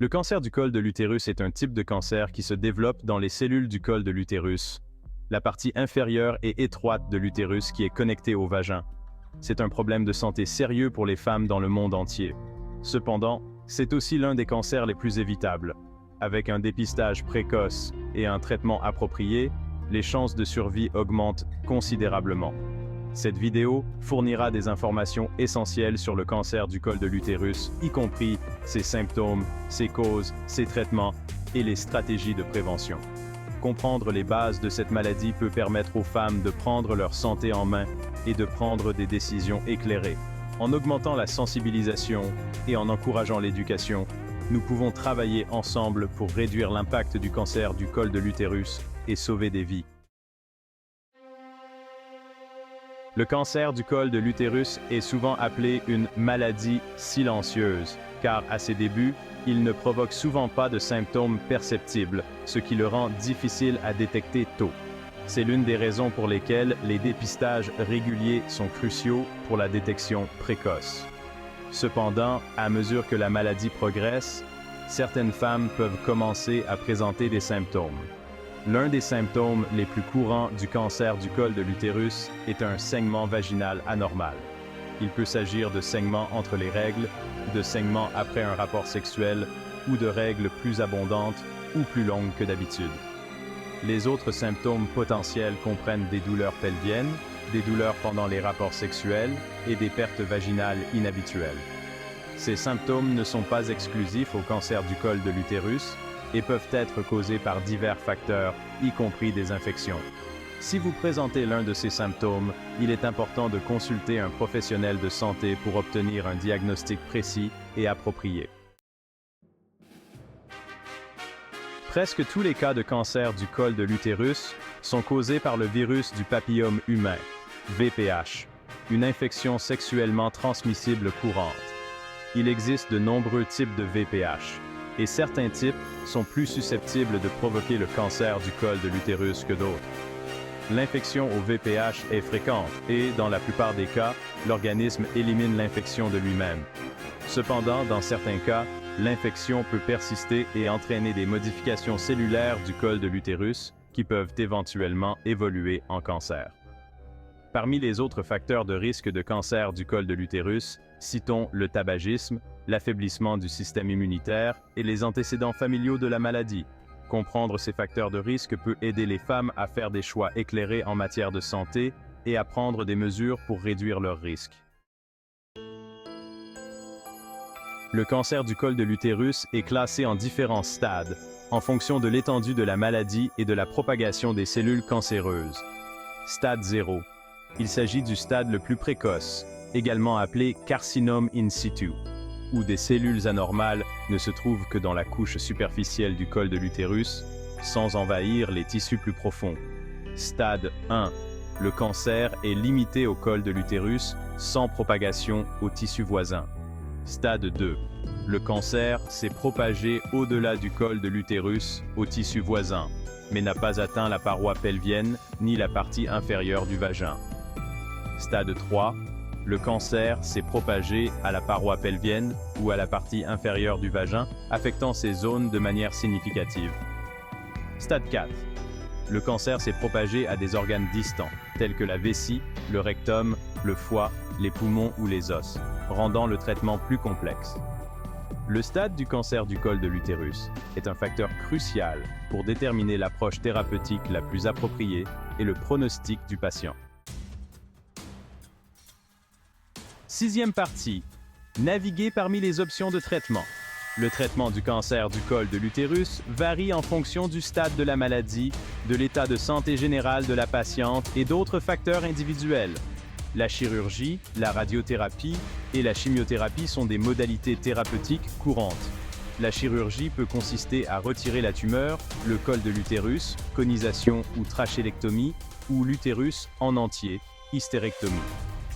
Le cancer du col de l'utérus est un type de cancer qui se développe dans les cellules du col de l'utérus, la partie inférieure et étroite de l'utérus qui est connectée au vagin. C'est un problème de santé sérieux pour les femmes dans le monde entier. Cependant, c'est aussi l'un des cancers les plus évitables. Avec un dépistage précoce et un traitement approprié, les chances de survie augmentent considérablement. Cette vidéo fournira des informations essentielles sur le cancer du col de l'utérus, y compris ses symptômes, ses causes, ses traitements et les stratégies de prévention. Comprendre les bases de cette maladie peut permettre aux femmes de prendre leur santé en main et de prendre des décisions éclairées. En augmentant la sensibilisation et en encourageant l'éducation, nous pouvons travailler ensemble pour réduire l'impact du cancer du col de l'utérus et sauver des vies. Le cancer du col de l'utérus est souvent appelé une maladie silencieuse, car à ses débuts, il ne provoque souvent pas de symptômes perceptibles, ce qui le rend difficile à détecter tôt. C'est l'une des raisons pour lesquelles les dépistages réguliers sont cruciaux pour la détection précoce. Cependant, à mesure que la maladie progresse, certaines femmes peuvent commencer à présenter des symptômes. L'un des symptômes les plus courants du cancer du col de l'utérus est un saignement vaginal anormal. Il peut s'agir de saignements entre les règles, de saignements après un rapport sexuel ou de règles plus abondantes ou plus longues que d'habitude. Les autres symptômes potentiels comprennent des douleurs pelviennes, des douleurs pendant les rapports sexuels et des pertes vaginales inhabituelles. Ces symptômes ne sont pas exclusifs au cancer du col de l'utérus et peuvent être causés par divers facteurs, y compris des infections. Si vous présentez l'un de ces symptômes, il est important de consulter un professionnel de santé pour obtenir un diagnostic précis et approprié. Presque tous les cas de cancer du col de l'utérus sont causés par le virus du papillome humain, VPH, une infection sexuellement transmissible courante. Il existe de nombreux types de VPH, et certains types sont plus susceptibles de provoquer le cancer du col de l'utérus que d'autres. L'infection au VPH est fréquente et, dans la plupart des cas, l'organisme élimine l'infection de lui-même. Cependant, dans certains cas, l'infection peut persister et entraîner des modifications cellulaires du col de l'utérus qui peuvent éventuellement évoluer en cancer. Parmi les autres facteurs de risque de cancer du col de l'utérus, citons le tabagisme, l'affaiblissement du système immunitaire et les antécédents familiaux de la maladie. Comprendre ces facteurs de risque peut aider les femmes à faire des choix éclairés en matière de santé et à prendre des mesures pour réduire leurs risques. Le cancer du col de l'utérus est classé en différents stades, en fonction de l'étendue de la maladie et de la propagation des cellules cancéreuses. Stade 0. Il s'agit du stade le plus précoce, également appelé carcinome in situ, où des cellules anormales ne se trouvent que dans la couche superficielle du col de l'utérus, sans envahir les tissus plus profonds. Stade 1. Le cancer est limité au col de l'utérus, sans propagation aux tissus voisins. Stade 2. Le cancer s'est propagé au-delà du col de l'utérus, aux tissus voisins, mais n'a pas atteint la paroi pelvienne ni la partie inférieure du vagin. Stade 3. Le cancer s'est propagé à la paroi pelvienne ou à la partie inférieure du vagin, affectant ces zones de manière significative. Stade 4. Le cancer s'est propagé à des organes distants, tels que la vessie, le rectum, le foie, les poumons ou les os, rendant le traitement plus complexe. Le stade du cancer du col de l'utérus est un facteur crucial pour déterminer l'approche thérapeutique la plus appropriée et le pronostic du patient. Sixième partie. Naviguer parmi les options de traitement. Le traitement du cancer du col de l'utérus varie en fonction du stade de la maladie, de l'état de santé général de la patiente et d'autres facteurs individuels. La chirurgie, la radiothérapie et la chimiothérapie sont des modalités thérapeutiques courantes. La chirurgie peut consister à retirer la tumeur, le col de l'utérus, conisation ou trachélectomie, ou l'utérus en entier, hystérectomie.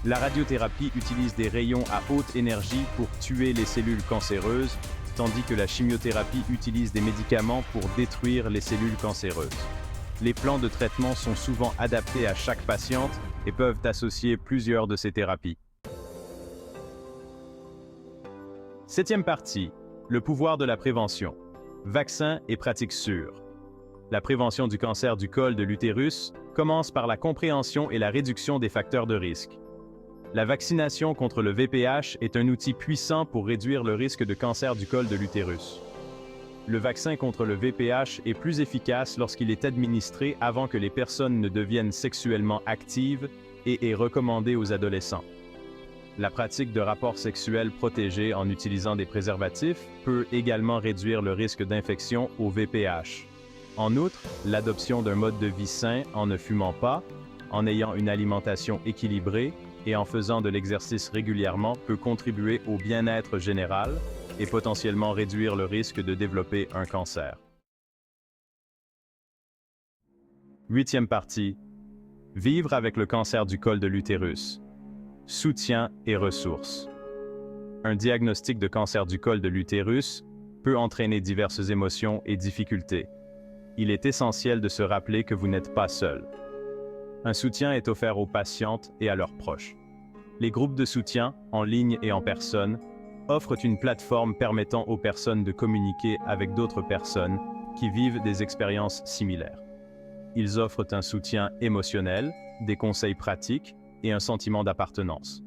La radiothérapie utilise des rayons à haute énergie pour tuer les cellules cancéreuses, tandis que la chimiothérapie utilise des médicaments pour détruire les cellules cancéreuses. Les plans de traitement sont souvent adaptés à chaque patiente et peuvent associer plusieurs de ces thérapies. Septième partie. Le pouvoir de la prévention. Vaccins et pratiques sûres. La prévention du cancer du col de l'utérus commence par la compréhension et la réduction des facteurs de risque. La vaccination contre le VPH est un outil puissant pour réduire le risque de cancer du col de l'utérus. Le vaccin contre le VPH est plus efficace lorsqu'il est administré avant que les personnes ne deviennent sexuellement actives et est recommandé aux adolescents. La pratique de rapports sexuels protégés en utilisant des préservatifs peut également réduire le risque d'infection au VPH. En outre, l'adoption d'un mode de vie sain en ne fumant pas, en ayant une alimentation équilibrée et en faisant de l'exercice régulièrement peut contribuer au bien-être général et potentiellement réduire le risque de développer un cancer. 8e partie. Vivre avec le cancer du col de l'utérus. Soutien et ressources. Un diagnostic de cancer du col de l'utérus peut entraîner diverses émotions et difficultés. Il est essentiel de se rappeler que vous n'êtes pas seul. Un soutien est offert aux patientes et à leurs proches. Les groupes de soutien, en ligne et en personne, offrent une plateforme permettant aux personnes de communiquer avec d'autres personnes qui vivent des expériences similaires. Ils offrent un soutien émotionnel, des conseils pratiques et un sentiment d'appartenance.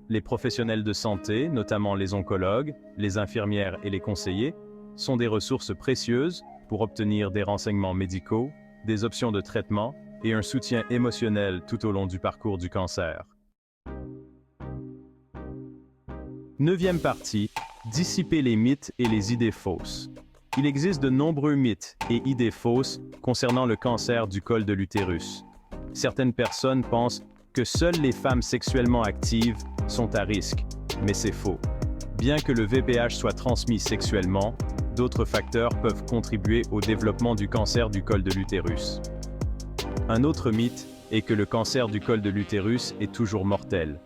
Les professionnels de santé, notamment les oncologues, les infirmières et les conseillers, sont des ressources précieuses pour obtenir des renseignements médicaux, des options de traitement et un soutien émotionnel tout au long du parcours du cancer. 9e partie. Dissiper les mythes et les idées fausses. Il existe de nombreux mythes et idées fausses concernant le cancer du col de l'utérus. Certaines personnes pensent que seules les femmes sexuellement actives sont à risque, mais c'est faux. Bien que le VPH soit transmis sexuellement, d'autres facteurs peuvent contribuer au développement du cancer du col de l'utérus. Un autre mythe est que le cancer du col de l'utérus est toujours mortel.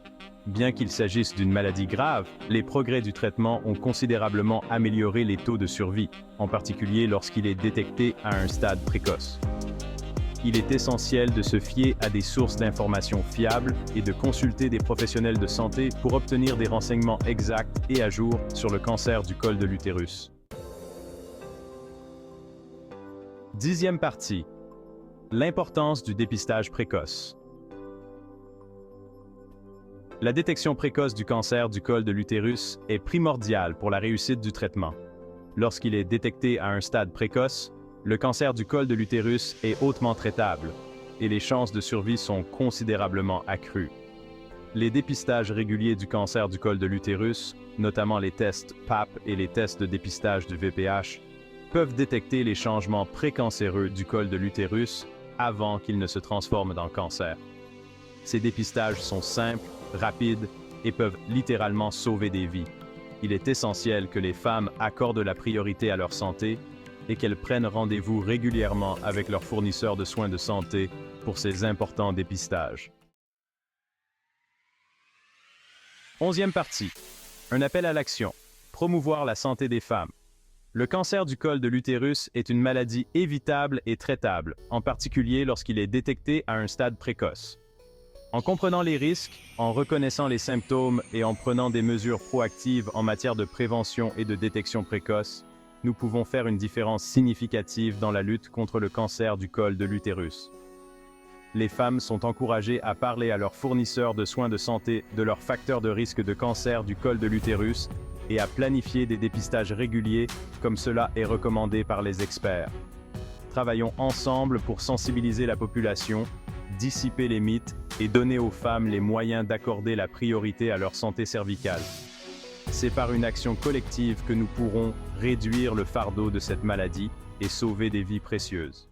Bien qu'il s'agisse d'une maladie grave, les progrès du traitement ont considérablement amélioré les taux de survie, en particulier lorsqu'il est détecté à un stade précoce. Il est essentiel de se fier à des sources d'informations fiables et de consulter des professionnels de santé pour obtenir des renseignements exacts et à jour sur le cancer du col de l'utérus. 10e partie. L'importance du dépistage précoce. La détection précoce du cancer du col de l'utérus est primordiale pour la réussite du traitement. Lorsqu'il est détecté à un stade précoce, le cancer du col de l'utérus est hautement traitable et les chances de survie sont considérablement accrues. Les dépistages réguliers du cancer du col de l'utérus, notamment les tests PAP et les tests de dépistage du VPH, peuvent détecter les changements précancéreux du col de l'utérus avant qu'ils ne se transforment en cancer. Ces dépistages sont simples, rapides et peuvent littéralement sauver des vies. Il est essentiel que les femmes accordent la priorité à leur santé et qu'elles prennent rendez-vous régulièrement avec leurs fournisseurs de soins de santé pour ces importants dépistages. 11e partie. Un appel à l'action. Promouvoir la santé des femmes. Le cancer du col de l'utérus est une maladie évitable et traitable, en particulier lorsqu'il est détecté à un stade précoce. En comprenant les risques, en reconnaissant les symptômes et en prenant des mesures proactives en matière de prévention et de détection précoce, nous pouvons faire une différence significative dans la lutte contre le cancer du col de l'utérus. Les femmes sont encouragées à parler à leurs fournisseurs de soins de santé de leurs facteurs de risque de cancer du col de l'utérus et à planifier des dépistages réguliers comme cela est recommandé par les experts. Travaillons ensemble pour sensibiliser la population, dissiper les mythes et donner aux femmes les moyens d'accorder la priorité à leur santé cervicale. C'est par une action collective que nous pourrons réduire le fardeau de cette maladie et sauver des vies précieuses.